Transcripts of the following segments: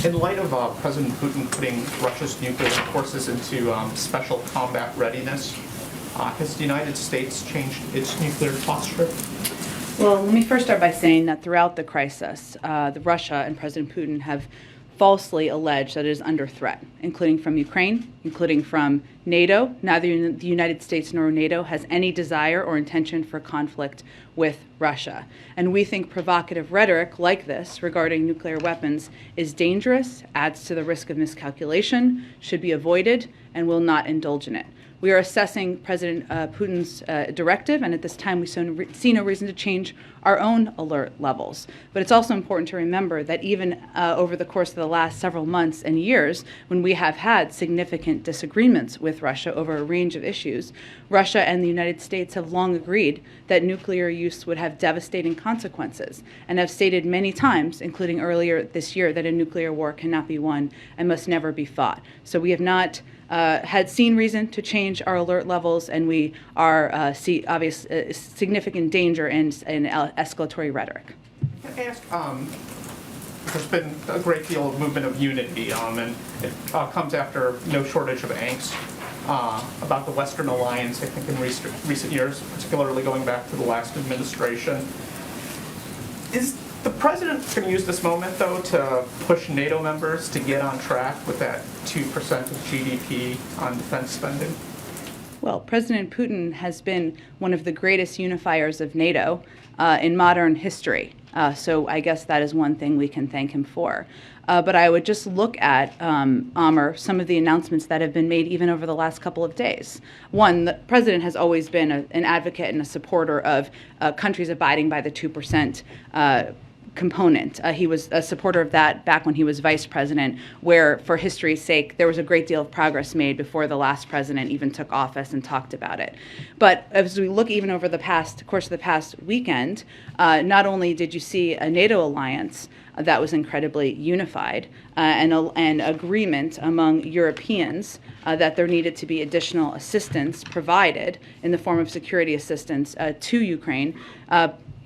In light of President Putin putting Russia's nuclear forces into special combat readiness, has the United States changed its nuclear posture? Well, let me first start by saying that throughout the crisis, Russia and President Putin have falsely alleged that it is under threat, including from Ukraine, including from NATO. Neither the United States nor NATO has any desire or intention for conflict with Russia. And we think provocative rhetoric like this regarding nuclear weapons is dangerous, adds to the risk of miscalculation, should be avoided, and will not indulge in it. We are assessing President Putin's directive, and at this time we see no reason to change our own alert levels. But it's also important to remember that even over the course of the last several months and years, when we have had significant disagreements with Russia over a range of issues, Russia and the United States have long agreed that nuclear use would have devastating consequences, and have stated many times, including earlier this year, that a nuclear war cannot be won and must never be fought. So we have not had seen reason to change our alert levels, and we are see obvious significant danger in escalatory rhetoric. Can I ask, there's been a great deal of movement of unity, and it comes after no shortage of angst about the Western alliance, I think, in recent years, particularly going back to the last administration. Is the president going to use this moment, though, to push NATO members to get on track with that 2% of GDP on defense spending? Well, President Putin has been one of the greatest unifiers of NATO in modern history. So I guess that is one thing we can thank him for. But I would just look at, Amr, some of the announcements that have been made even over the last couple of days. One, the president has always been an advocate and a supporter of countries abiding by the 2% component. He was a supporter of that back when he was vice president, where, for history's sake, there was a great deal of progress made before the last president even took office and talked about it. But as we look even over the course of the past weekend, not only did you see a NATO alliance that was incredibly unified, and agreement among Europeans that there needed to be additional assistance provided in the form of security assistance to Ukraine,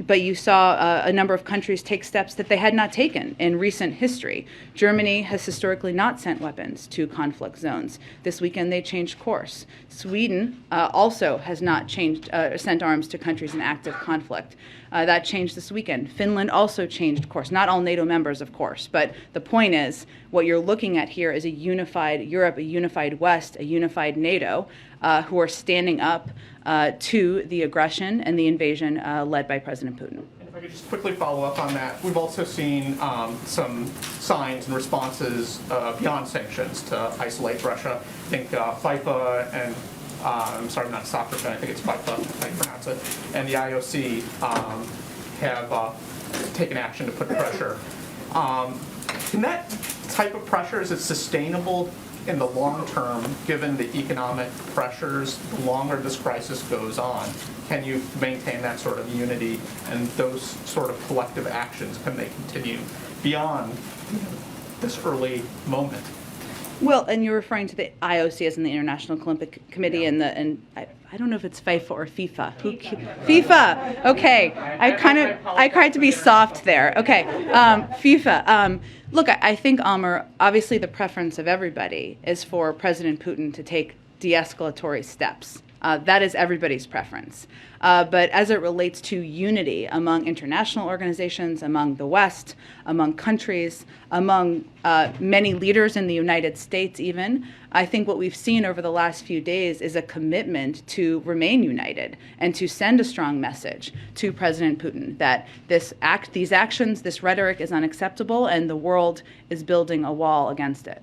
but you saw a number of countries take steps that they had not taken in recent history. Germany has historically not sent weapons to conflict zones. This weekend they changed course. Sweden also has not sent arms to countries in active conflict. That changed this weekend. Finland also changed course. Not all NATO members, of course, but the point is what you're looking at here is a unified Europe, a unified West, a unified NATO who are standing up to the aggression and the invasion led by President Putin. And if I could just quickly follow up on that, we've also seen some signs and responses beyond sanctions to isolate Russia. I think FIFA and I'm sorry, not soccer, but I think it's FIFA, how you pronounce it, and the IOC have taken action to put pressure. Can that type of pressure, is it sustainable in the long term, given the economic pressures, the longer this crisis goes on? Can you maintain that sort of unity and those sort of collective actions, can they continue beyond this early moment? Well, and you're referring to the IOC as in the International Olympic Committee, yeah. and I don't know if it's FIFA or FIFA. FIFA. Okay, I tried to be soft there. Okay, FIFA. Look, I think, Amr, obviously the preference of everybody is for President Putin to take de-escalatory steps. That is everybody's preference. But as it relates to unity among international organizations, among the West, among countries, among many leaders in the United States even, I think what we've seen over the last few days is a commitment to remain united and to send a strong message to President Putin that these actions, this rhetoric is unacceptable, and the world is building a wall against it.